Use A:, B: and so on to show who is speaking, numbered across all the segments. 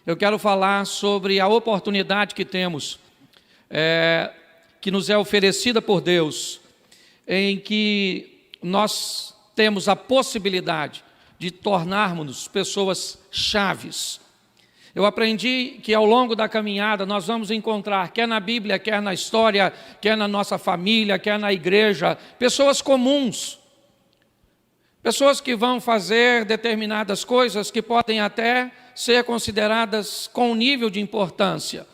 A: Eu quero falar sobre a oportunidade que temos, que nos é oferecida por Deus, em que nós temos a possibilidade de tornarmos pessoas chaves. Eu aprendi que ao longo da caminhada nós vamos encontrar, quer na Bíblia, quer na história, quer na nossa família, quer na igreja, pessoas comuns. Pessoas que vão fazer determinadas coisas que podem até ser consideradas com nível de importância.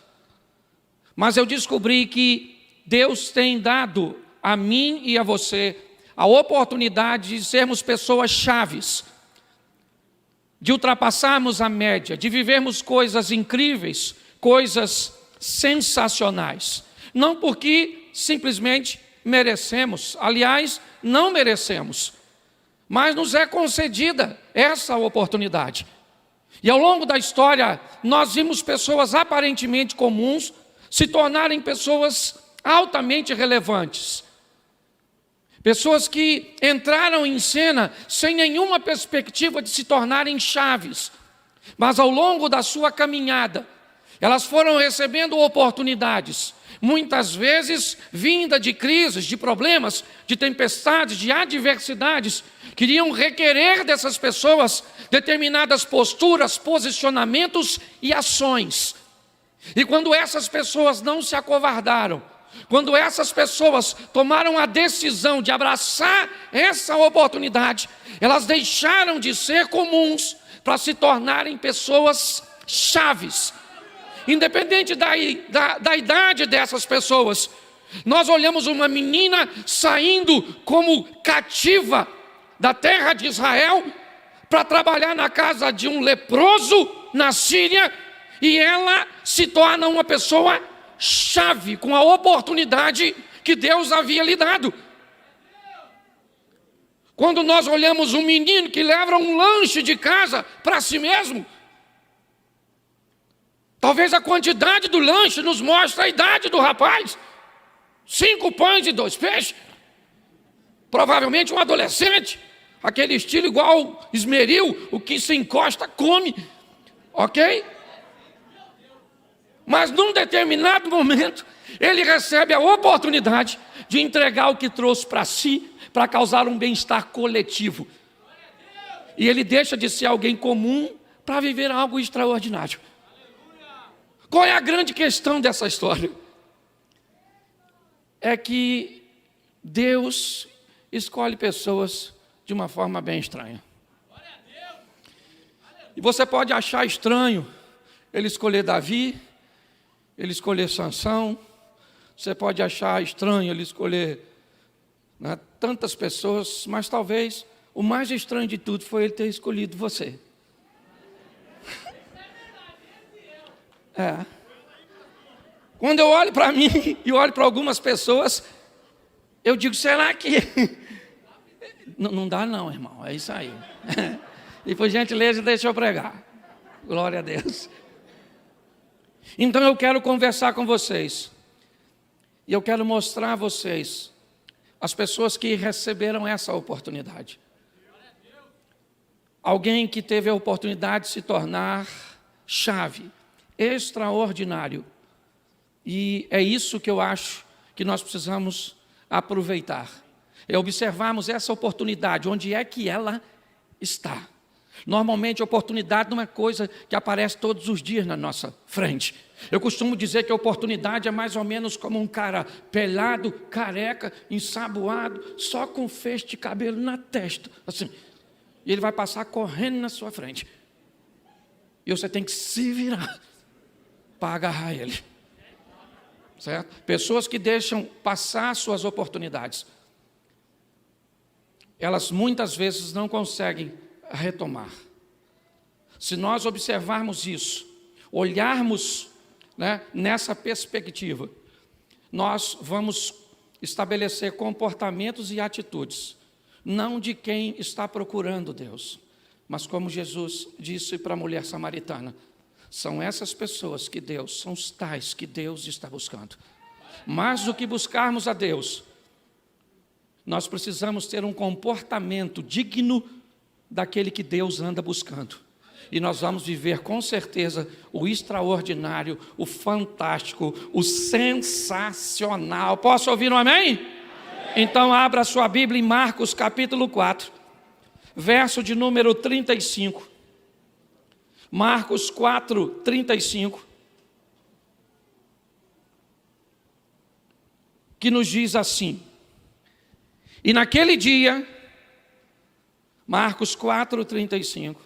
A: Mas eu descobri que Deus tem dado a mim e a você a oportunidade de sermos pessoas chaves, de ultrapassarmos a média, de vivermos coisas incríveis, coisas sensacionais. Não porque simplesmente merecemos, aliás, não merecemos, mas nos é concedida essa oportunidade. E ao longo da história, nós vimos pessoas aparentemente comuns se tornarem pessoas altamente relevantes. Pessoas que entraram em cena sem nenhuma perspectiva de se tornarem chaves. Mas ao longo da sua caminhada, elas foram recebendo oportunidades, muitas vezes vinda de crises, de problemas, de tempestades, de adversidades, que iriam requerer dessas pessoas determinadas posturas, posicionamentos e ações. E quando essas pessoas não se acovardaram, quando essas pessoas tomaram a decisão de abraçar essa oportunidade, elas deixaram de ser comuns para se tornarem pessoas chaves. Independente da idade dessas pessoas, nós olhamos uma menina saindo como cativa da terra de Israel para trabalhar na casa de um leproso na Síria, e ela se torna uma pessoa chave com a oportunidade que Deus havia lhe dado. Quando nós olhamos um menino que leva um lanche de casa para si mesmo, talvez a quantidade do lanche nos mostre a idade do rapaz. 5 pães e 2 peixes. Provavelmente um adolescente, aquele estilo igual esmeril, o que se encosta come, ok? Mas num determinado momento, ele recebe a oportunidade de entregar o que trouxe para si, para causar um bem-estar coletivo. E ele deixa de ser alguém comum para viver algo extraordinário. Qual é a grande questão dessa história? É que Deus escolhe pessoas de uma forma bem estranha. E você pode achar estranho ele escolher Davi, ele escolher Sansão. Você pode achar estranho ele escolher tantas pessoas, mas talvez o mais estranho de tudo foi ele ter escolhido você. Quando eu olho para mim e olho para algumas pessoas, eu digo, será que... Não dá não, irmão, é isso aí. E por gentileza, deixa eu pregar. Glória a Deus. Então eu quero conversar com vocês. E eu quero mostrar a vocês as pessoas que receberam essa oportunidade. Alguém que teve a oportunidade de se tornar chave, extraordinário. E é isso que eu acho que nós precisamos aproveitar. É observarmos essa oportunidade, onde é que ela está. Normalmente a oportunidade não é coisa que aparece todos os dias na nossa frente. Eu costumo dizer que a oportunidade é mais ou menos como um cara pelado, careca, ensaboado, só com feixe de cabelo na testa, assim. E ele vai passar correndo na sua frente. E você tem que se virar para agarrar ele. Certo? Pessoas que deixam passar suas oportunidades, elas muitas vezes não conseguem retomar. Se nós observarmos isso, olharmos nessa perspectiva, nós vamos estabelecer comportamentos e atitudes, não de quem está procurando Deus, mas como Jesus disse para a mulher samaritana, são essas pessoas que Deus, são os tais que Deus está buscando. Mais do que buscarmos a Deus, nós precisamos ter um comportamento digno daquele que Deus anda buscando. e nós vamos viver com certeza o extraordinário, o fantástico, o sensacional. Posso ouvir um amém? Amém. Então abra sua Bíblia em Marcos capítulo 4, verso de número 35. Marcos 4, 35. Que nos diz assim: e naquele dia, Marcos 4, 35.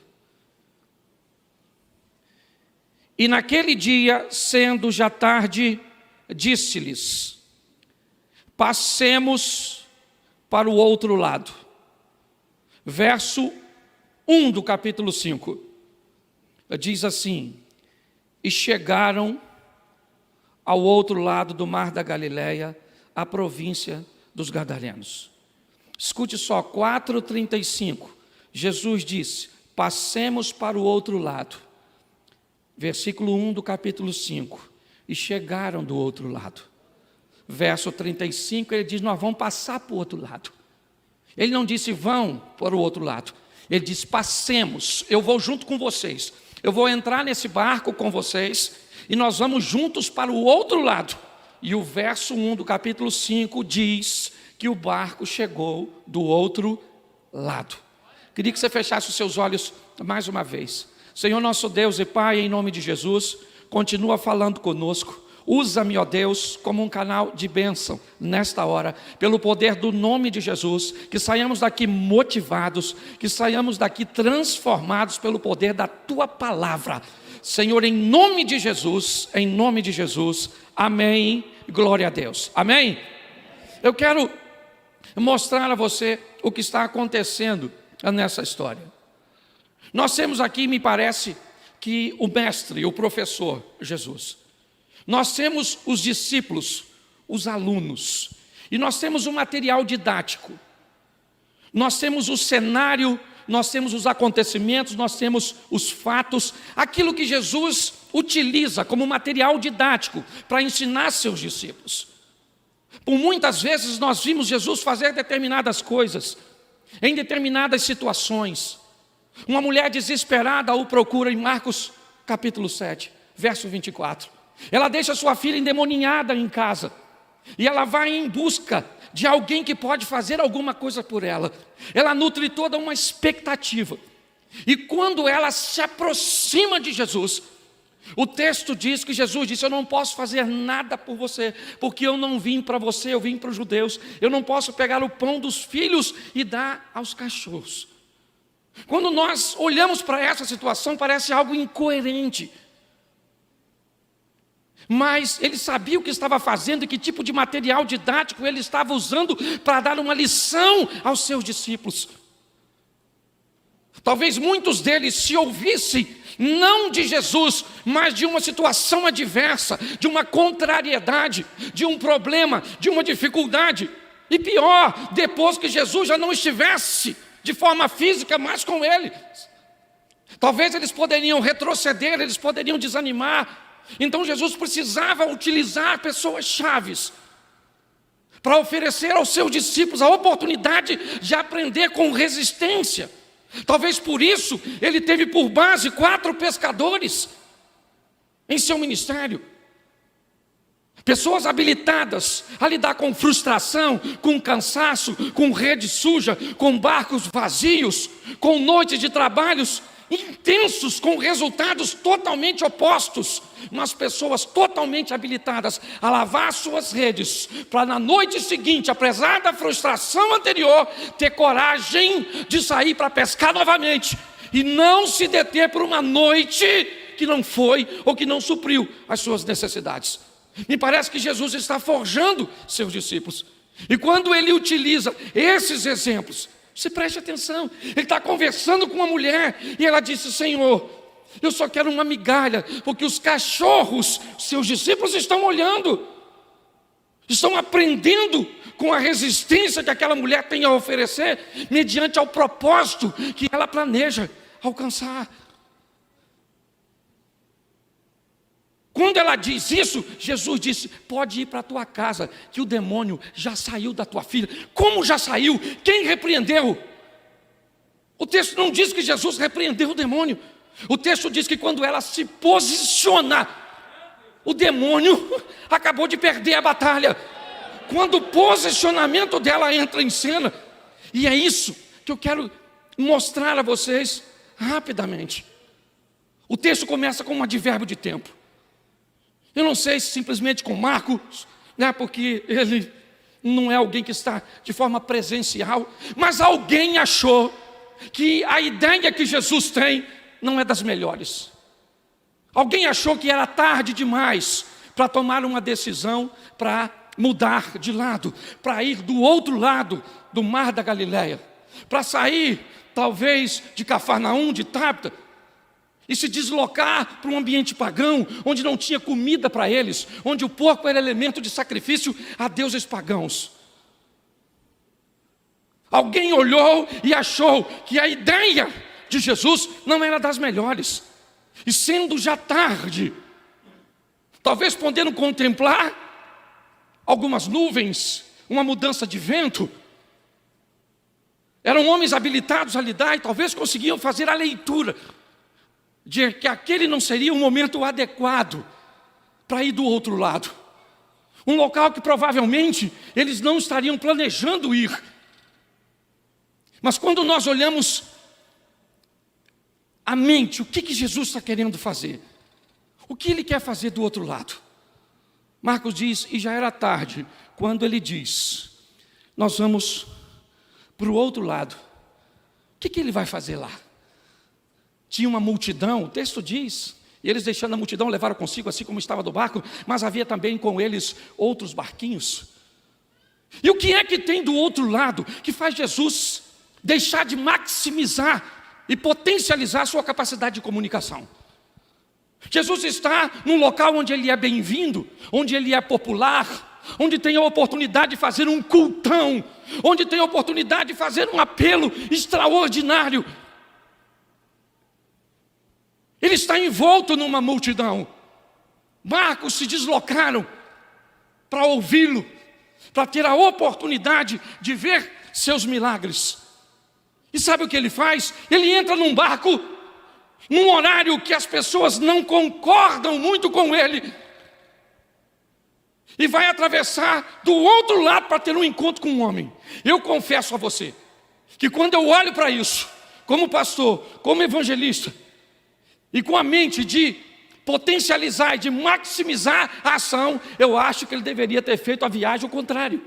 A: E naquele dia, sendo já tarde, disse-lhes: passemos para o outro lado. Verso 1 do capítulo 5. Diz assim: e chegaram ao outro lado do mar da Galileia, a província dos Gadarenos. Escute só, 4:35. Jesus disse: passemos para o outro lado. Versículo 1 do capítulo 5. E chegaram do outro lado. Verso 35, ele diz: nós vamos passar para o outro lado. Ele não disse vão para o outro lado. Ele disse: passemos, eu vou junto com vocês. Eu vou entrar nesse barco com vocês e nós vamos juntos para o outro lado. E o verso 1 do capítulo 5 diz que o barco chegou do outro lado. Queria que você fechasse os seus olhos mais uma vez. Senhor nosso Deus e Pai, em nome de Jesus, continua falando conosco. Usa-me, ó Deus, como um canal de bênção nesta hora, pelo poder do nome de Jesus, que saiamos daqui motivados, que saiamos daqui transformados pelo poder da Tua palavra. Senhor, em nome de Jesus, amém, glória a Deus, amém? Eu quero mostrar a você o que está acontecendo nessa história. Nós temos aqui, me parece, que o mestre, o professor Jesus. Nós temos os discípulos, os alunos, e nós temos o material didático. Nós temos o cenário, nós temos os acontecimentos, nós temos os fatos, aquilo que Jesus utiliza como material didático para ensinar seus discípulos. Por muitas vezes nós vimos Jesus fazer determinadas coisas, em determinadas situações. Uma mulher desesperada o procura em Marcos capítulo 7, verso 24. Ela deixa sua filha endemoninhada em casa e ela vai em busca de alguém que pode fazer alguma coisa por ela. Ela nutre toda uma expectativa. E quando ela se aproxima de Jesus, o texto diz que Jesus disse: eu não posso fazer nada por você, porque eu não vim para você, eu vim para os judeus. Eu não posso pegar o pão dos filhos e dar aos cachorros. Quando nós olhamos para essa situação, parece algo incoerente. Mas ele sabia o que estava fazendo e que tipo de material didático ele estava usando para dar uma lição aos seus discípulos. Talvez muitos deles se ouvissem, não de Jesus, mas de uma situação adversa, de uma contrariedade, de um problema, de uma dificuldade. E pior, depois que Jesus já não estivesse de forma física mais com eles. Talvez eles poderiam retroceder, eles poderiam desanimar. Então Jesus precisava utilizar pessoas chaves para oferecer aos seus discípulos a oportunidade de aprender com resistência. Talvez por isso ele teve por base 4 pescadores em seu ministério. Pessoas habilitadas a lidar com frustração, com cansaço, com rede suja, com barcos vazios, com noites de trabalhos intensos, com resultados totalmente opostos, mas pessoas totalmente habilitadas a lavar suas redes, para na noite seguinte, apesar da frustração anterior, ter coragem de sair para pescar novamente, e não se deter por uma noite que não foi, ou que não supriu as suas necessidades. Me parece que Jesus está forjando seus discípulos, e quando ele utiliza esses exemplos, você preste atenção, ele está conversando com uma mulher, e ela disse: Senhor, eu só quero uma migalha, porque os cachorros, seus discípulos, estão olhando, estão aprendendo com a resistência que aquela mulher tem a oferecer, mediante ao propósito que ela planeja alcançar. Quando ela diz isso, Jesus disse: pode ir para a tua casa, que o demônio já saiu da tua filha. Como já saiu? Quem repreendeu? O texto não diz que Jesus repreendeu o demônio. O texto diz que quando ela se posiciona, o demônio acabou de perder a batalha. Quando o posicionamento dela entra em cena, e é isso que eu quero mostrar a vocês rapidamente. O texto começa com um advérbio de tempo. Eu não sei se simplesmente com Marcos, porque ele não é alguém que está de forma presencial, mas alguém achou que a ideia que Jesus tem não é das melhores. Alguém achou que era tarde demais para tomar uma decisão, para mudar de lado, para ir do outro lado do mar da Galileia, para sair talvez de Cafarnaum, de Tabita, e se deslocar para um ambiente pagão, onde não tinha comida para eles, onde o porco era elemento de sacrifício a deuses pagãos. Alguém olhou e achou que a ideia de Jesus não era das melhores. E sendo já tarde, talvez podendo contemplar algumas nuvens, uma mudança de vento, eram homens habilitados a lidar e talvez conseguiam fazer a leitura de que aquele não seria um momento adequado para ir do outro lado. Um local que provavelmente eles não estariam planejando ir. Mas quando nós olhamos a mente, o que Jesus está querendo fazer? O que ele quer fazer do outro lado? Marcos diz, e já era tarde, quando ele diz, nós vamos para o outro lado. O que ele vai fazer lá? Tinha uma multidão, o texto diz, e eles deixando a multidão levaram consigo, assim como estava do barco, mas havia também com eles outros barquinhos. E o que é que tem do outro lado que faz Jesus deixar de maximizar e potencializar a sua capacidade de comunicação? Jesus está num local onde ele é bem-vindo, onde ele é popular, onde tem a oportunidade de fazer um cultão, onde tem a oportunidade de fazer um apelo extraordinário. Ele está envolto numa multidão. Marcos se deslocaram para ouvi-lo, para ter a oportunidade de ver seus milagres. E sabe o que ele faz? Ele entra num barco, num horário que as pessoas não concordam muito com ele, e vai atravessar do outro lado para ter um encontro com um homem. Eu confesso a você, que quando eu olho para isso, como pastor, como evangelista, e com a mente de potencializar e de maximizar a ação, eu acho que ele deveria ter feito a viagem ao contrário.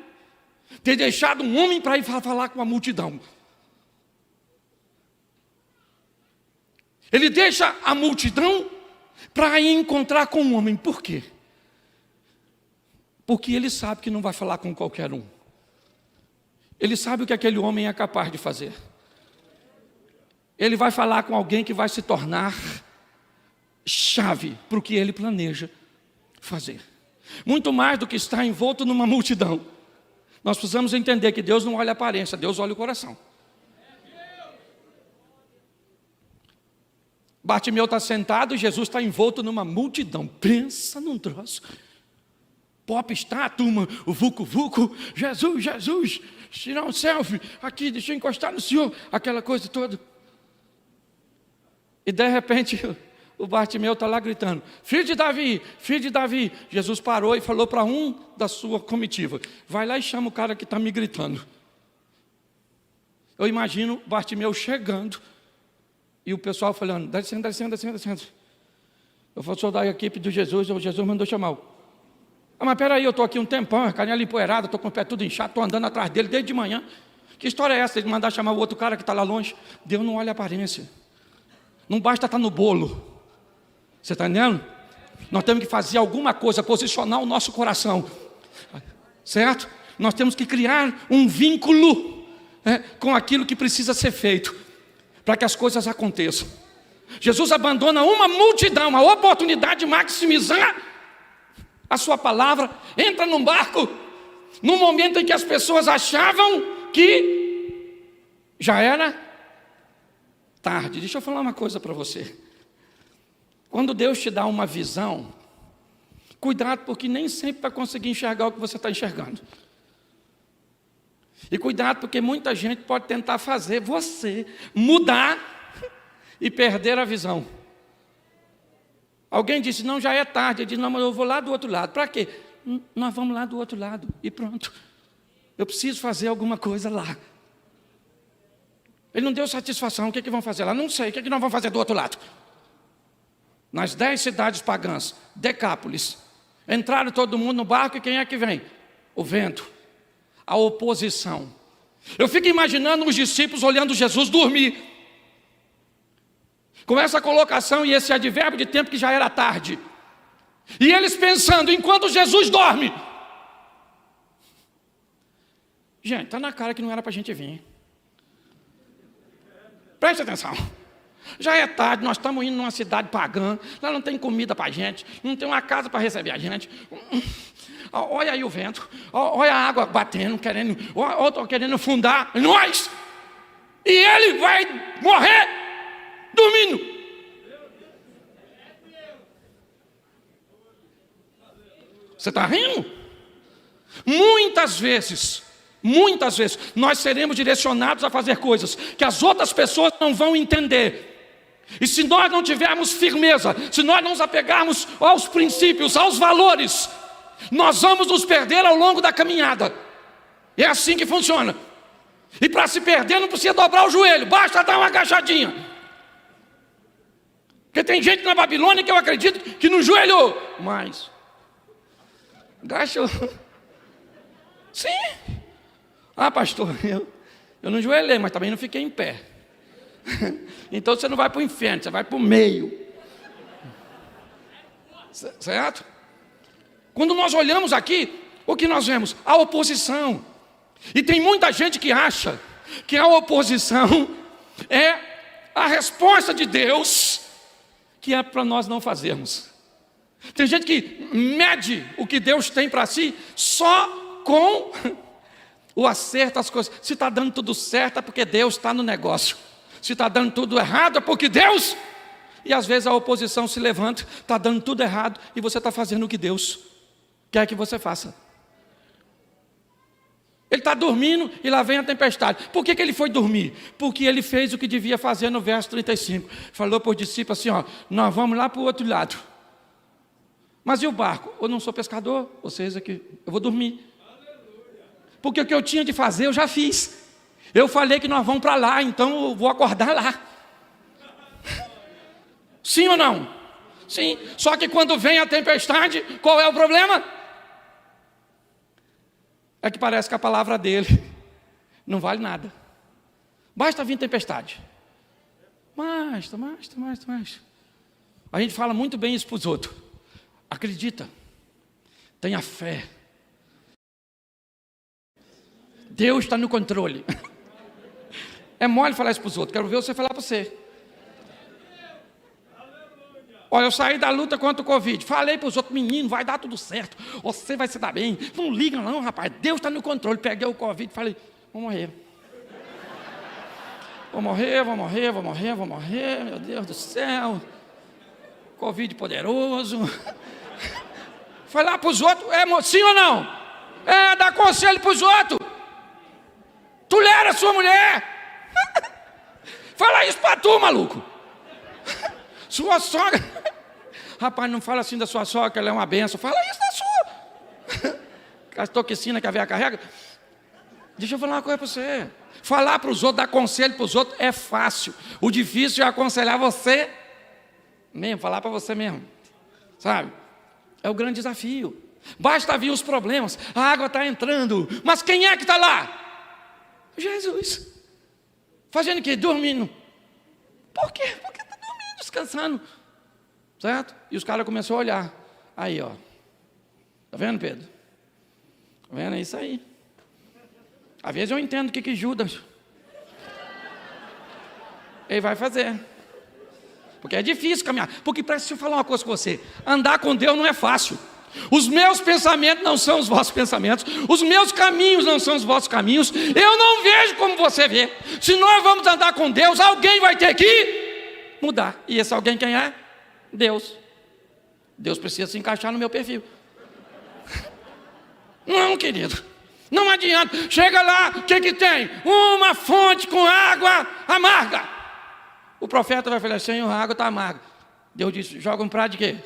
A: Ter deixado um homem para ir falar com a multidão. Ele deixa a multidão para ir encontrar com um homem. Por quê? Porque ele sabe que não vai falar com qualquer um. Ele sabe o que aquele homem é capaz de fazer. Ele vai falar com alguém que vai se tornar chave para o que ele planeja fazer. Muito mais do que estar envolto numa multidão. Nós precisamos entender que Deus não olha a aparência, Deus olha o coração. Bartimeu está sentado e Jesus está envolto numa multidão. Pensa num troço. Pop está, turma, o vucu-vucu, Jesus, Jesus, tirar um selfie, aqui, deixa eu encostar no Senhor, aquela coisa toda. E de repente, o Bartimeu está lá gritando, filho de Davi, filho de Davi. Jesus parou e falou para um da sua comitiva, vai lá e chama o cara que está me gritando. Eu imagino Bartimeu chegando, e o pessoal falando, dá licença, dá licença, dá licença, dá licença. Eu sou da equipe do Jesus, o Jesus mandou chamar. Mas peraí, eu estou aqui um tempão, canela empoeirada, estou com o pé tudo inchado, estou andando atrás dele desde de manhã. Que história é essa de mandar chamar o outro cara que está lá longe? Deus não olha a aparência. Não basta estar no bolo. Você está entendendo? Nós temos que fazer alguma coisa, posicionar o nosso coração. Certo? Nós temos que criar um vínculo com aquilo que precisa ser feito, para que as coisas aconteçam. Jesus abandona uma multidão, a oportunidade de maximizar a sua palavra, entra num barco, num momento em que as pessoas achavam que já era tarde. Deixa eu falar uma coisa para você. Quando Deus te dá uma visão, cuidado, porque nem sempre vai conseguir enxergar o que você está enxergando. E cuidado, porque muita gente pode tentar fazer você mudar e perderam a visão. Alguém disse, não, já é tarde. Ele disse, não, mas eu vou lá do outro lado. Para quê? Nós vamos lá do outro lado e pronto. Eu preciso fazer alguma coisa lá. Ele não deu satisfação. O que vão fazer lá? Não sei. O que nós vamos fazer do outro lado? Nas 10 cidades pagãs, Decápolis, entraram todo mundo no barco e quem é que vem? O vento, a oposição. Eu fico imaginando os discípulos olhando Jesus dormir. Com essa colocação e esse advérbio de tempo que já era tarde. E eles pensando, enquanto Jesus dorme. Gente, está na cara que não era para a gente vir. Preste atenção. Já é tarde, nós estamos indo numa cidade pagã. Lá não tem comida para a gente. Não tem uma casa para receber a gente. Olha aí o vento. Olha a água batendo, querendo afundar nós. E ele vai morrer dormindo. Você está rindo? Muitas vezes, nós seremos direcionados a fazer coisas que as outras pessoas não vão entender. E se nós não tivermos firmeza, se nós não nos apegarmos aos princípios, aos valores, nós vamos nos perder ao longo da caminhada. É assim que funciona. E para se perder não precisa dobrar o joelho, basta dar uma agachadinha. Porque tem gente na Babilônia que eu acredito que não joelhou. Mas agachou. Sim. Ah, pastor, eu não joelhei, mas também não fiquei em pé. Então você não vai para o inferno, você vai para o meio. Certo? Quando nós olhamos aqui, o que nós vemos? A oposição. E tem muita gente que acha que a oposição é a resposta de Deus, que é para nós não fazermos. Tem gente que mede o que Deus tem para si só com o acerto das coisas. Se está dando tudo certo é porque Deus está no negócio. Se está dando tudo errado é porque Deus... E às vezes a oposição se levanta, está dando tudo errado e você está fazendo o que Deus quer que você faça. Ele está dormindo e lá vem a tempestade. Por que ele foi dormir? Porque ele fez o que devia fazer no verso 35. Falou para os discípulos assim, nós vamos lá para o outro lado. Mas e o barco? Eu não sou pescador, vocês aqui, eu vou dormir. Porque o que eu tinha de fazer eu já fiz. Eu falei que nós vamos para lá, então eu vou acordar lá. Sim ou não? Sim. Só que quando vem a tempestade, qual é o problema? É que parece que a palavra dele não vale nada. Basta vir tempestade. Basta. A gente fala muito bem isso para os outros. Acredita. Tenha fé. Deus está no controle. É mole falar isso para os outros. Quero ver você falar para você. Olha, eu saí da luta contra o Covid. Falei para os outros, menino, vai dar tudo certo. Você vai se dar bem. Não liga não, rapaz. Deus está no controle. Peguei o Covid e falei, vou morrer. Vou morrer. Meu Deus do céu. Covid poderoso. Foi lá para os outros. Sim ou não? Dá conselho para os outros. Tolera a sua mulher. Fala isso para tu, maluco. Sua sogra. Rapaz, não fala assim da sua sogra, que ela é uma benção. Fala isso da sua. A toxina que a velha carrega. Deixa eu falar uma coisa para você. Falar para os outros, dar conselho para os outros é fácil. O difícil é aconselhar você mesmo, falar para você mesmo. Sabe? É o grande desafio. Basta vir os problemas. A água está entrando. Mas quem é que está lá? Jesus. Fazendo o quê? Dormindo. Por quê? Porque está dormindo, descansando. Certo? E os caras começaram a olhar. Aí, ó. Está vendo, Pedro? Está vendo? É isso aí. Às vezes eu entendo o que Judas ele vai fazer. Porque é difícil caminhar. Porque presta eu falar uma coisa com você. Andar com Deus não é fácil. Os meus pensamentos não são os vossos pensamentos. Os meus caminhos não são os vossos caminhos. Eu não vejo como você vê. Se nós vamos andar com Deus, alguém vai ter que mudar. E esse alguém quem é? Deus. Deus precisa se encaixar no meu perfil. Não, querido. Não adianta. Chega lá, o que tem? Uma fonte com água amarga. O profeta vai falar, Senhor, a água está amarga. Deus disse, joga um prato de quê?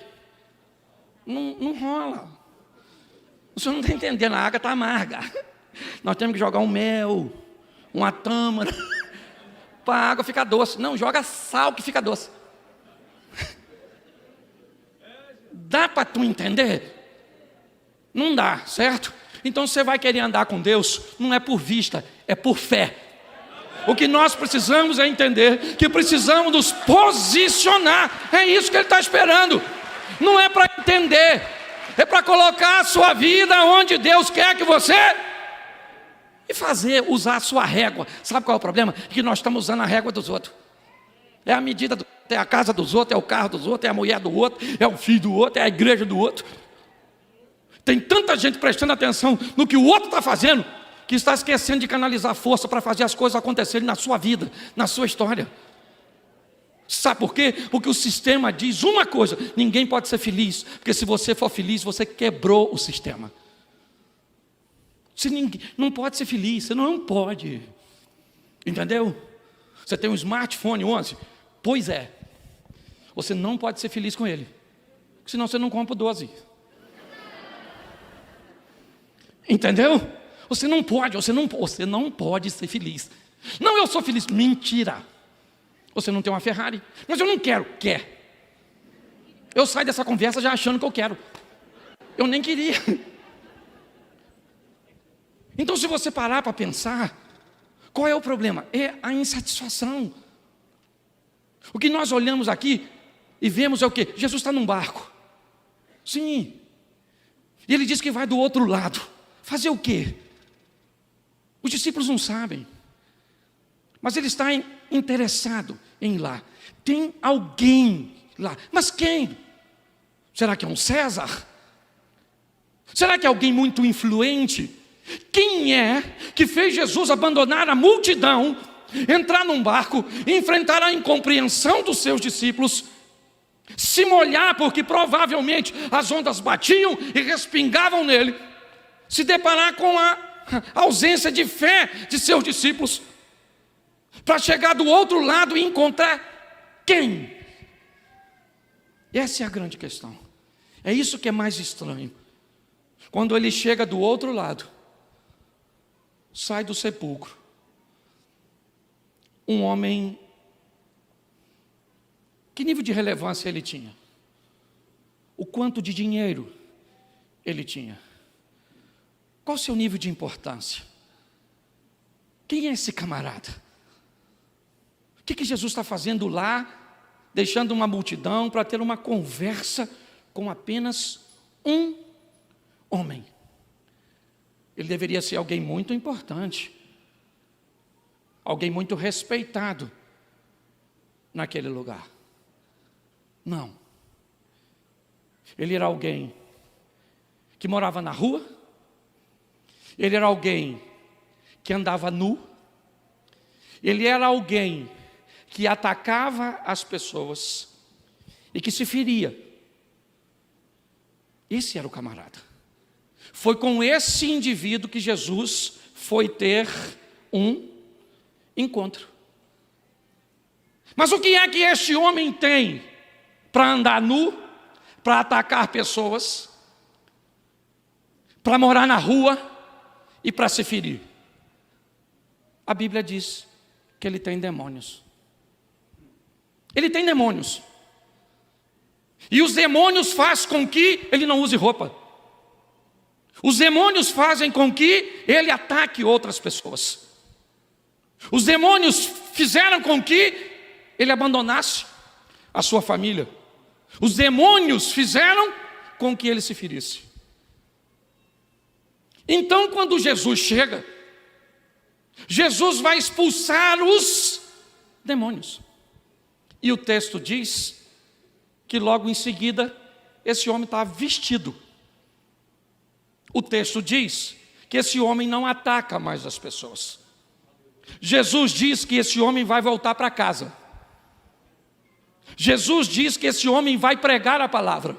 A: Não rola. O senhor não está entendendo, a água está amarga. Nós temos que jogar um mel, uma tâmara, para a água ficar doce. Não, joga sal que fica doce. Dá para tu entender? Não dá, certo? Então você vai querer andar com Deus, não é por vista, é por fé. O que nós precisamos é entender que precisamos nos posicionar. É isso que Ele está esperando. Não é para entender, é para colocar a sua vida onde Deus quer que você... E usar a sua régua. Sabe qual é o problema? Que nós estamos usando a régua dos outros. É a medida do outro, é a casa dos outros, é o carro dos outros, é a mulher do outro, é o filho do outro, é a igreja do outro. Tem tanta gente prestando atenção no que o outro está fazendo, que está esquecendo de canalizar força para fazer as coisas acontecerem na sua vida, na sua história. Sabe por quê? Porque o sistema diz uma coisa: ninguém pode ser feliz, porque se você for feliz, você quebrou o sistema. Não pode ser feliz, você não pode. Entendeu? Você tem um smartphone 11? Pois é. Você não pode ser feliz com ele, senão você não compra o 12. Entendeu? Você não pode ser feliz. Não, eu sou feliz. Mentira. Você não tem uma Ferrari. Mas eu não quero. Quer. Eu saio dessa conversa já achando que eu quero. Eu nem queria. Então, se você parar para pensar, qual é o problema? É a insatisfação. O que nós olhamos aqui e vemos é o quê? Jesus está num barco. Sim. E Ele diz que vai do outro lado. Fazer o quê? Os discípulos não sabem. Mas Ele está interessado em ir lá. Tem alguém lá. Mas quem? Será que é um César? Será que é alguém muito influente? Quem é que fez Jesus abandonar a multidão, entrar num barco, enfrentar a incompreensão dos seus discípulos, se molhar porque provavelmente as ondas batiam e respingavam nele, se deparar com a ausência de fé de seus discípulos, para chegar do outro lado e encontrar quem? Essa é a grande questão. É isso que é mais estranho. Quando ele chega do outro lado, sai do sepulcro um homem. Que nível de relevância ele tinha? O quanto de dinheiro ele tinha? Qual o seu nível de importância? Quem é esse camarada? O que Jesus está fazendo lá, deixando uma multidão para ter uma conversa com apenas um homem? Ele deveria ser alguém muito importante, alguém muito respeitado naquele lugar. Não. Ele era alguém que morava na rua, ele era alguém que andava nu, ele era alguém que atacava as pessoas e que se feria. Esse era o camarada. Foi com esse indivíduo que Jesus foi ter um encontro. Mas o que é que este homem tem para andar nu, para atacar pessoas, para morar na rua e para se ferir? A Bíblia diz que ele tem demônios. Ele tem demônios. E os demônios fazem com que ele não use roupa. Os demônios fazem com que ele ataque outras pessoas. Os demônios fizeram com que ele abandonasse a sua família. Os demônios fizeram com que ele se ferisse. Então, quando Jesus chega, Jesus vai expulsar os demônios. E o texto diz que logo em seguida, esse homem está vestido. O texto diz que esse homem não ataca mais as pessoas. Jesus diz que esse homem vai voltar para casa. Jesus diz que esse homem vai pregar a palavra.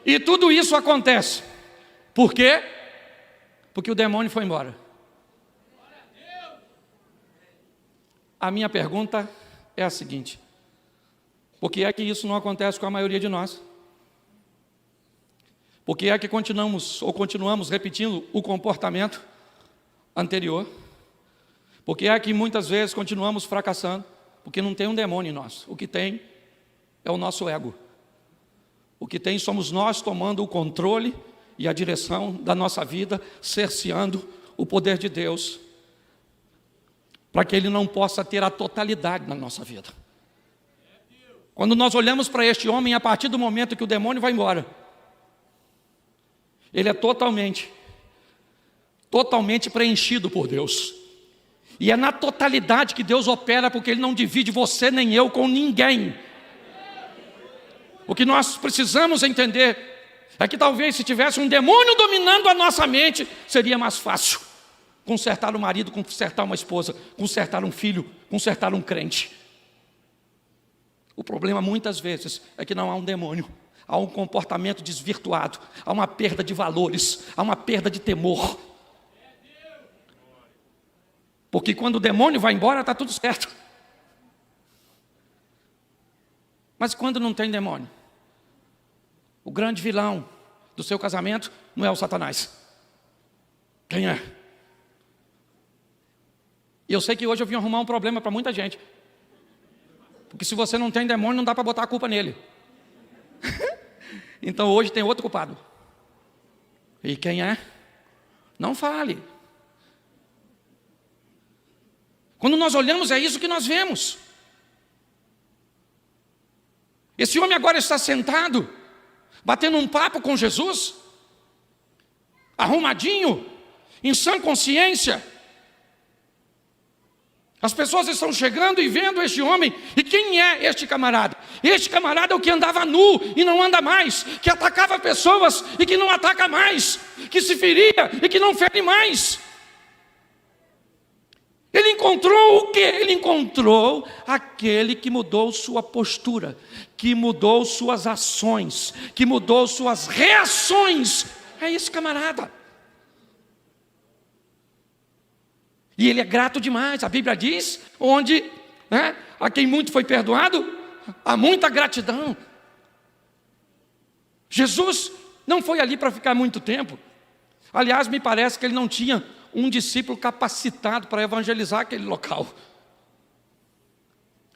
A: E tudo isso acontece. Por quê? Porque o demônio foi embora. A minha pergunta é a seguinte: por que é que isso não acontece com a maioria de nós? Por que é que continuamos repetindo o comportamento anterior? Por que é que muitas vezes continuamos fracassando? Porque não tem um demônio em nós. O que tem é o nosso ego. O que tem somos nós tomando o controle e a direção da nossa vida, cerceando o poder de Deus, para que Ele não possa ter a totalidade na nossa vida. Quando nós olhamos para este homem, a partir do momento que o demônio vai embora, ele é totalmente preenchido por Deus. E é na totalidade que Deus opera, porque Ele não divide você nem eu com ninguém. O que nós precisamos entender é que talvez se tivesse um demônio dominando a nossa mente, seria mais fácil consertar o marido, consertar uma esposa, consertar um filho, consertar um crente. O problema muitas vezes é que não há um demônio. Há um comportamento desvirtuado, há uma perda de valores, há uma perda de temor. Porque quando o demônio vai embora, está tudo certo. Mas quando não tem demônio, o grande vilão do seu casamento não é o Satanás. Quem é? E eu sei que hoje eu vim arrumar um problema para muita gente. Porque se você não tem demônio, não dá para botar a culpa nele. Então hoje tem outro culpado. E quem é? Não fale. Quando nós olhamos, é isso que nós vemos. Esse homem agora está sentado, batendo um papo com Jesus, arrumadinho, em sã consciência. As pessoas estão chegando e vendo este homem. E quem é este camarada? Este camarada é o que andava nu e não anda mais, que atacava pessoas e que não ataca mais, que se feria e que não fere mais. Ele encontrou o quê? Ele encontrou aquele que mudou sua postura, que mudou suas ações, que mudou suas reações. É esse camarada. E ele é grato demais. A Bíblia diz, onde a quem muito foi perdoado, há muita gratidão. Jesus não foi ali para ficar muito tempo. Aliás, me parece que ele não tinha um discípulo capacitado para evangelizar aquele local.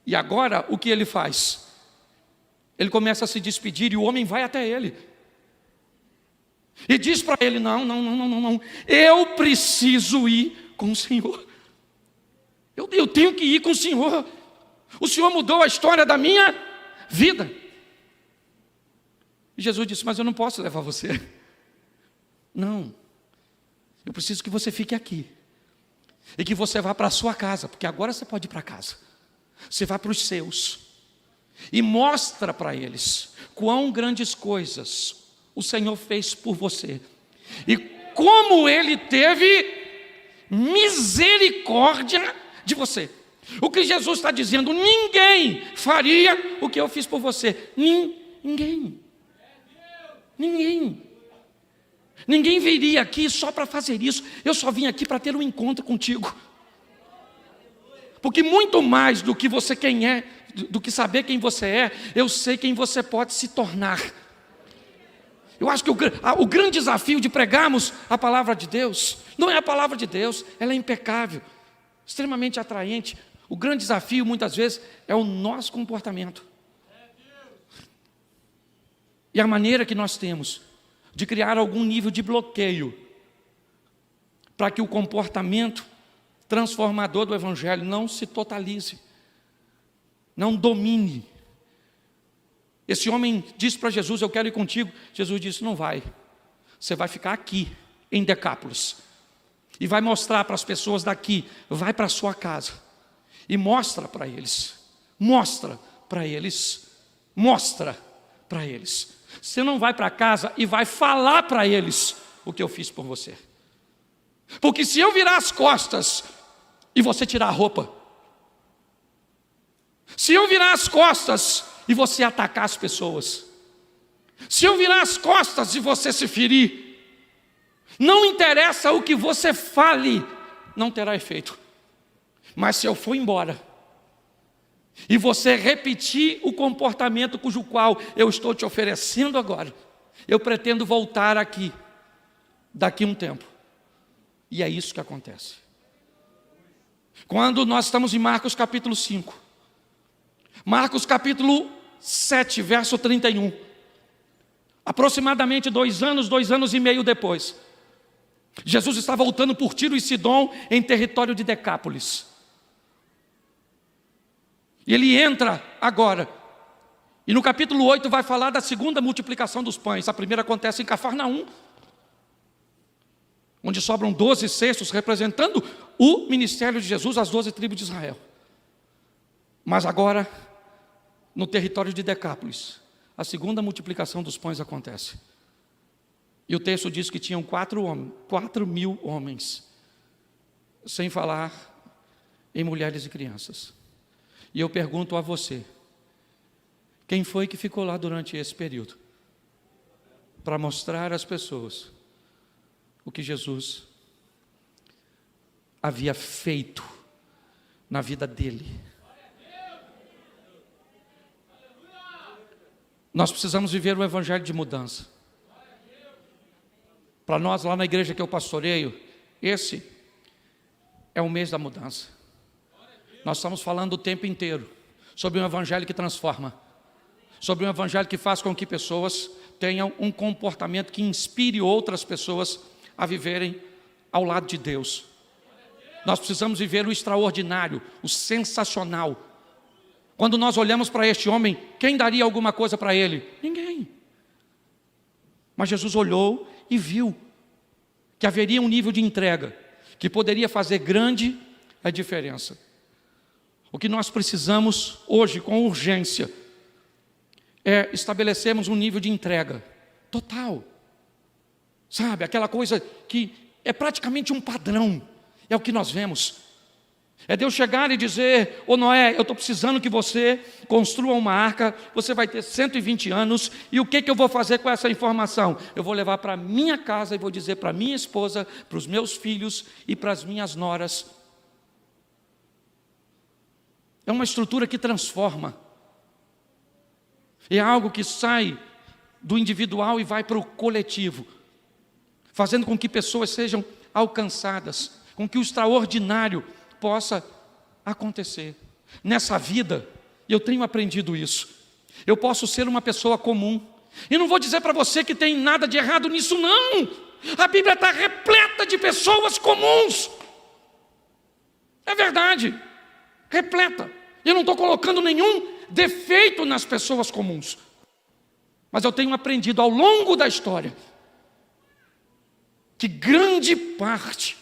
A: E agora, o que ele faz? Ele começa a se despedir e o homem vai até ele. E diz para ele, não, eu preciso ir com o Senhor. Eu tenho que ir com o Senhor. O Senhor mudou a história da minha vida. E Jesus disse, mas eu não posso levar você. Não. Eu preciso que você fique aqui. E que você vá para a sua casa, porque agora você pode ir para casa. Você vai para os seus. E mostra para eles quão grandes coisas o Senhor fez por você. E como Ele teve misericórdia de você. O que Jesus está dizendo, ninguém faria o que eu fiz por você. Ninguém. Ninguém viria aqui só para fazer isso. Eu só vim aqui para ter um encontro contigo. Porque muito mais do que você quem é, do que saber quem você é, eu sei quem você pode se tornar. Eu acho que o grande desafio de pregarmos a palavra de Deus, não é a palavra de Deus, ela é impecável, extremamente atraente. O grande desafio, muitas vezes, é o nosso comportamento. E a maneira que nós temos de criar algum nível de bloqueio para que o comportamento transformador do Evangelho não se totalize, não domine. Esse homem disse para Jesus, eu quero ir contigo. Jesus disse, não vai. Você vai ficar aqui, em Decápolis. E vai mostrar para as pessoas daqui, vai para a sua casa. E mostra para eles. Mostra para eles. Mostra para eles. Você não vai para casa e vai falar para eles o que eu fiz por você. Porque se eu virar as costas e você tirar a roupa, se eu virar as costas e você atacar as pessoas, se eu virar as costas e você se ferir, não interessa o que você fale, não terá efeito. Mas se eu for embora, e você repetir o comportamento cujo qual eu estou te oferecendo agora, eu pretendo voltar aqui, daqui a um tempo. E é isso que acontece. Quando nós estamos em Marcos capítulo 5, Marcos capítulo 7, verso 31, aproximadamente 2 anos e meio depois, Jesus está voltando por Tiro e Sidom em território de Decápolis. E ele entra agora, e no capítulo 8 vai falar da segunda multiplicação dos pães. A primeira acontece em Cafarnaum, onde sobram 12 cestos representando o ministério de Jesus, as 12 tribos de Israel. Mas agora, no território de Decápolis, a segunda multiplicação dos pães acontece. E o texto diz que tinham 4.000 homens, sem falar em mulheres e crianças. E eu pergunto a você, quem foi que ficou lá durante esse período? Para mostrar às pessoas o que Jesus havia feito na vida dele. Nós precisamos viver o evangelho de mudança. Para nós, lá na igreja que eu pastoreio, esse é o mês da mudança. Nós estamos falando o tempo inteiro sobre um evangelho que transforma, sobre um evangelho que faz com que pessoas tenham um comportamento que inspire outras pessoas a viverem ao lado de Deus. Nós precisamos viver o extraordinário, o sensacional. Quando nós olhamos para este homem, quem daria alguma coisa para ele? Ninguém. Mas Jesus olhou e viu que haveria um nível de entrega que poderia fazer grande a diferença. O que nós precisamos hoje, com urgência, é estabelecermos um nível de entrega total. Sabe, aquela coisa que é praticamente um padrão, é o que nós vemos. É Deus chegar e dizer: ô Noé, eu estou precisando que você construa uma arca, você vai ter 120 anos, e o que eu vou fazer com essa informação? Eu vou levar para minha casa e vou dizer para minha esposa, para os meus filhos e para as minhas noras. É uma estrutura que transforma. É algo que sai do individual e vai para o coletivo, fazendo com que pessoas sejam alcançadas, com que o extraordinário possa acontecer. Nessa vida, eu tenho aprendido isso. Eu posso ser uma pessoa comum. E não vou dizer para você que tem nada de errado nisso, não. A Bíblia está repleta de pessoas comuns. É verdade. Repleta. Eu não estou colocando nenhum defeito nas pessoas comuns. Mas eu tenho aprendido ao longo da história que grande parte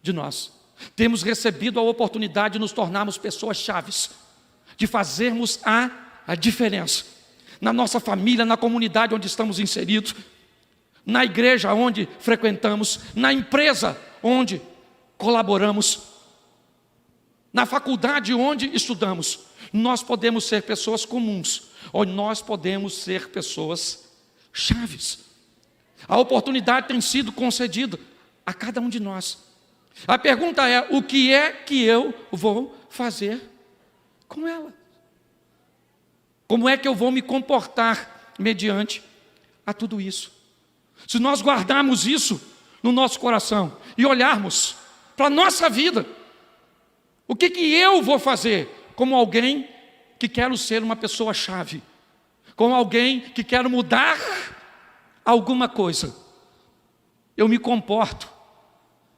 A: de nós temos recebido a oportunidade de nos tornarmos pessoas chaves, de fazermos a diferença na nossa família, na comunidade onde estamos inseridos, na igreja onde frequentamos, na empresa onde colaboramos, na faculdade onde estudamos. Nós podemos ser pessoas comuns, ou nós podemos ser pessoas chaves. A oportunidade tem sido concedida a cada um de nós. A pergunta é: o que é que eu vou fazer com ela? Como é que eu vou me comportar mediante a tudo isso? Se nós guardarmos isso no nosso coração e olharmos para a nossa vida, o que eu vou fazer como alguém que quero ser uma pessoa-chave, como alguém que quero mudar alguma coisa? Eu me comporto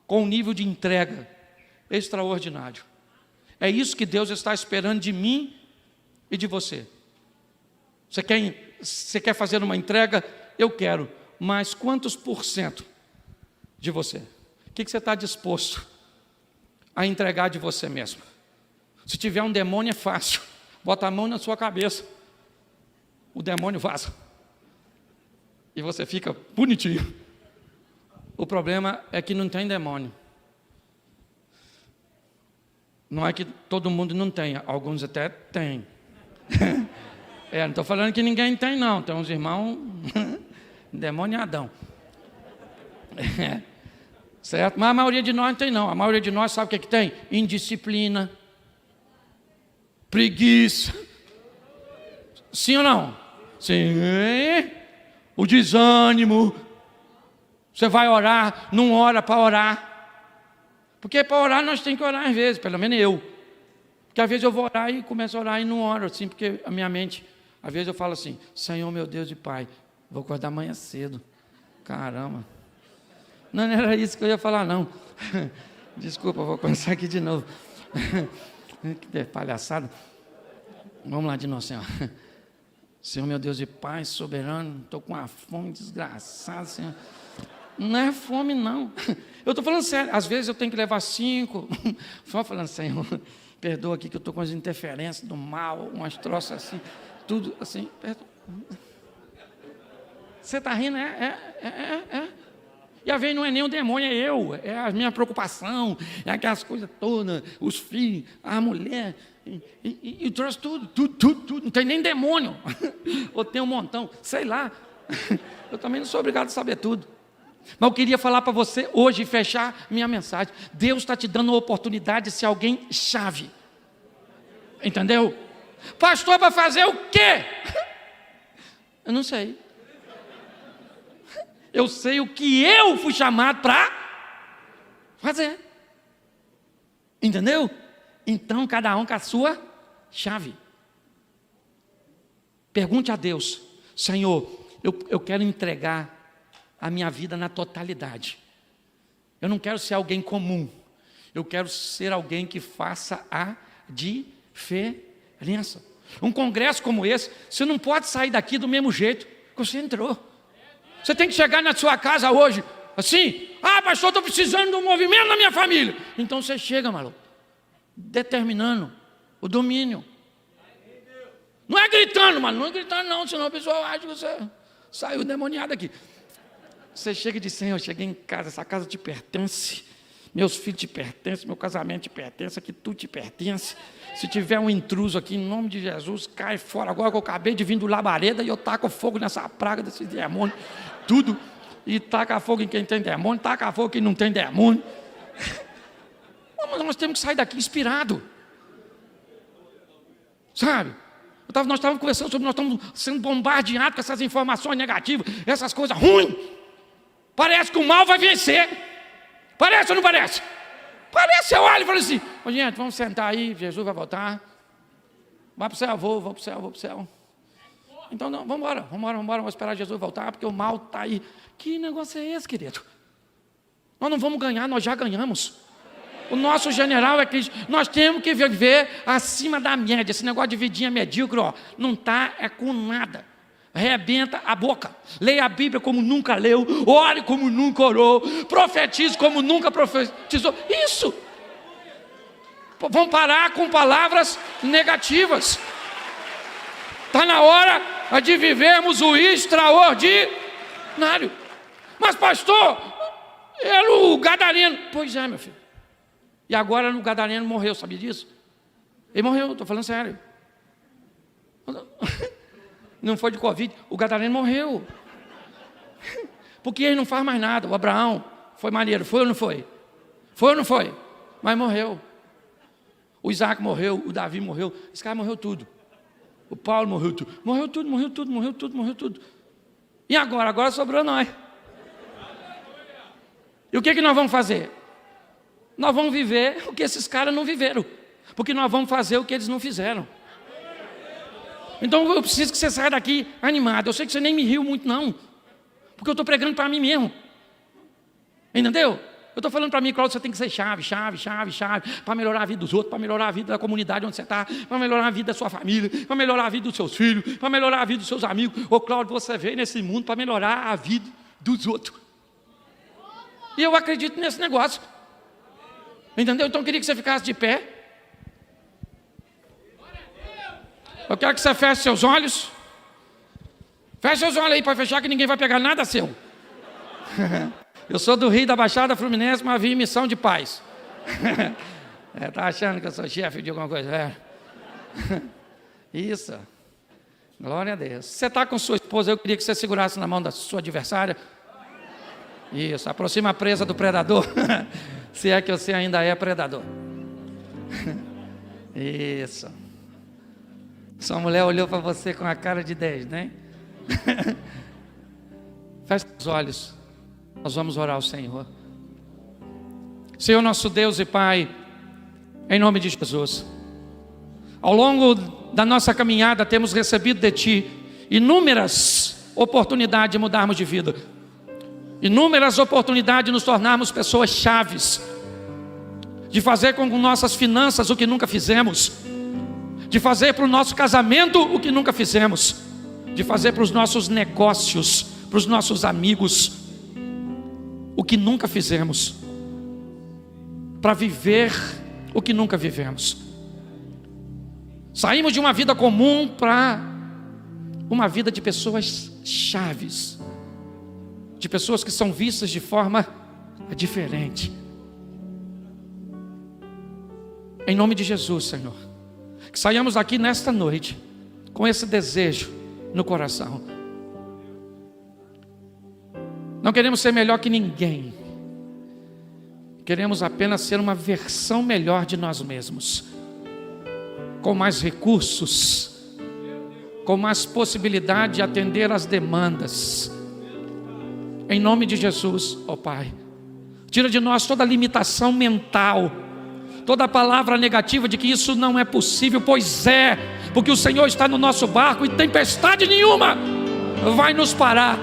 A: com um nível de entrega extraordinário. É isso que Deus está esperando de mim e de você. Você quer fazer uma entrega? Eu quero. Mas quantos % de você? O que você está disposto a entregar de você mesmo? Se tiver um demônio é fácil. Bota a mão na sua cabeça. O demônio vaza. E você fica bonitinho. O problema é que não tem demônio. Não é que todo mundo não tenha, alguns até têm. Não estou falando que ninguém tem, não. Tem uns irmãos endemoniadão. Certo? Mas a maioria de nós não tem, não. A maioria de nós sabe o que tem? Indisciplina. preguiça. Sim ou não? Sim. O desânimo. Você vai orar, não ora para orar. Porque para orar nós temos que orar às vezes, pelo menos eu. Porque às vezes eu vou orar e começo a orar e não oro, assim, porque a minha mente, às vezes eu falo assim, Senhor meu Deus e Pai, vou acordar amanhã cedo. Caramba. Não era isso que eu ia falar, não. Desculpa, vou começar aqui de novo. Que palhaçada. Vamos lá de novo, Senhor. Senhor meu Deus e Pai, soberano, estou com uma fome desgraçada, Senhor. Não é fome, não. Eu estou falando sério. Às vezes eu tenho que levar 5. Só falando, Senhor, perdoa aqui que eu estou com as interferências do mal, umas troças assim, tudo assim. Perdoa. Você está rindo? É. E às vezes não é nem o demônio, é eu. É a minha preocupação, é aquelas coisas todas, os filhos, a mulher, e trouxe tudo. Não tem nem demônio. Ou tem um montão, sei lá. Eu também não sou obrigado a saber tudo. Mas eu queria falar para você hoje e fechar minha mensagem. Deus está te dando uma oportunidade de ser alguém chave. Entendeu? Pastor, para fazer o quê? Eu não sei. Eu sei o que eu fui chamado para fazer. Entendeu? Então, cada um com a sua chave. Pergunte a Deus, Senhor, eu quero entregar a minha vida na totalidade. Eu não quero ser alguém comum. Eu quero ser alguém que faça a diferença. Um congresso como esse, você não pode sair daqui do mesmo jeito que você entrou. Você tem que chegar na sua casa hoje, assim, pastor, estou precisando de um movimento na minha família. Então você chega, maluco, determinando o domínio. Não é gritando, mano, não é gritando não, senão a pessoa acha que você saiu demoniado aqui. Você chega e diz, Senhor, eu cheguei em casa, essa casa te pertence, meus filhos te pertencem, meu casamento te pertence, aqui tudo te pertence. Se tiver um intruso aqui, em nome de Jesus, cai fora. Agora que eu acabei de vir do labareda e eu taco fogo nessa praga desses demônios, tudo. E taca fogo em quem tem demônio, taca fogo em quem não tem demônio. Mas nós temos que sair daqui inspirado. Sabe? Nós estávamos conversando sobre, nós estamos sendo bombardeados com essas informações negativas, essas coisas ruins. Parece que o mal vai vencer. Parece ou não parece? Parece, eu olho e falo assim, gente, vamos sentar aí, Jesus vai voltar. Vai para o céu, vou para o céu. Então, não, vamos embora, vamos esperar Jesus voltar, porque o mal está aí. Que negócio é esse, querido? Nós não vamos ganhar, nós já ganhamos. O nosso general é Cristo. Nós temos que viver acima da média. Esse negócio de vidinha medíocre, não está com nada. Arrebenta a boca, leia a Bíblia como nunca leu, ore como nunca orou, profetize como nunca profetizou. Isso. Vamos parar com palavras negativas. Está na hora de vivermos o extraordinário. Mas pastor, era o gadareno. Pois é, meu filho. E agora o gadareno morreu, sabia disso? Ele morreu, estou falando sério. Não foi de Covid, o gadareno morreu. Porque ele não faz mais nada. O Abraão foi maneiro, foi ou não foi? Foi ou não foi? Mas morreu. O Isaac morreu, o Davi morreu, esse cara morreu tudo. O Paulo morreu tudo. Morreu tudo. E agora? Agora sobrou nós. E o que nós vamos fazer? Nós vamos viver o que esses caras não viveram. Porque nós vamos fazer o que eles não fizeram. Então eu preciso que você saia daqui animado. Eu sei que você nem me riu muito não, porque eu estou pregando para mim mesmo. Entendeu? Eu estou falando para mim, Cláudio, você tem que ser chave, para melhorar a vida dos outros, para melhorar a vida da comunidade onde você está, para melhorar a vida da sua família, para melhorar a vida dos seus filhos, para melhorar a vida dos seus amigos. Ô Cláudio, você veio nesse mundo para melhorar a vida dos outros. E eu acredito nesse negócio. Entendeu? Então eu queria que você ficasse de pé. Eu quero que você feche seus olhos. Feche seus olhos aí para fechar, que ninguém vai pegar nada seu. Eu sou do Rio da Baixada Fluminense, mas vim em missão de paz. Tá achando que eu sou chefe de alguma coisa? Isso. Glória a Deus. Você está com sua esposa, eu queria que você segurasse na mão da sua adversária. Isso, aproxima a presa do predador. Se é que você ainda é predador. Isso. Sua mulher olhou para você com a cara de 10, né? Feche os olhos. Nós vamos orar ao Senhor. Senhor nosso Deus e Pai, em nome de Jesus, ao longo da nossa caminhada temos recebido de Ti inúmeras oportunidades de mudarmos de vida, inúmeras oportunidades de nos tornarmos pessoas chaves, de fazer com nossas finanças o que nunca fizemos, de fazer para o nosso casamento o que nunca fizemos, de fazer para os nossos negócios, para os nossos amigos o que nunca fizemos, para viver o que nunca vivemos. Saímos de uma vida comum para uma vida de pessoas chaves, de pessoas que são vistas de forma diferente. Em nome de Jesus, Senhor, que saiamos aqui nesta noite com esse desejo no coração. Não queremos ser melhor que ninguém, queremos apenas ser uma versão melhor de nós mesmos, com mais recursos, com mais possibilidade de atender às demandas. Em nome de Jesus, ó Pai, tira de nós toda limitação mental, toda palavra negativa de que isso não é possível, pois é, porque o Senhor está no nosso barco e tempestade nenhuma vai nos parar.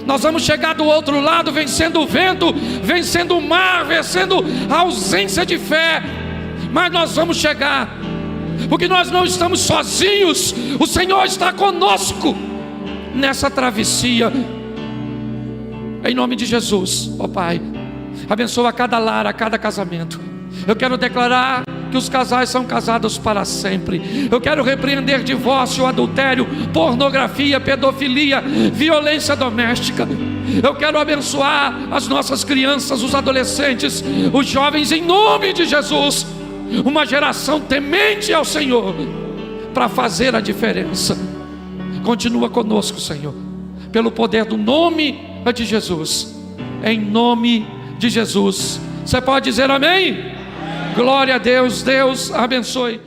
A: Nós vamos chegar do outro lado vencendo o vento, vencendo o mar, vencendo a ausência de fé, mas nós vamos chegar, porque nós não estamos sozinhos, o Senhor está conosco nessa travessia. Em nome de Jesus, ó Pai, abençoa cada lar, a cada casamento. Eu quero declarar que os casais são casados para sempre. Eu quero repreender divórcio, adultério, pornografia, pedofilia, violência doméstica. Eu quero abençoar as nossas crianças, os adolescentes, os jovens, em nome de Jesus. Uma geração temente ao Senhor para fazer a diferença. Continua conosco, Senhor, pelo poder do nome de Jesus. Em nome de Jesus. Você pode dizer amém? Glória a Deus. Deus abençoe.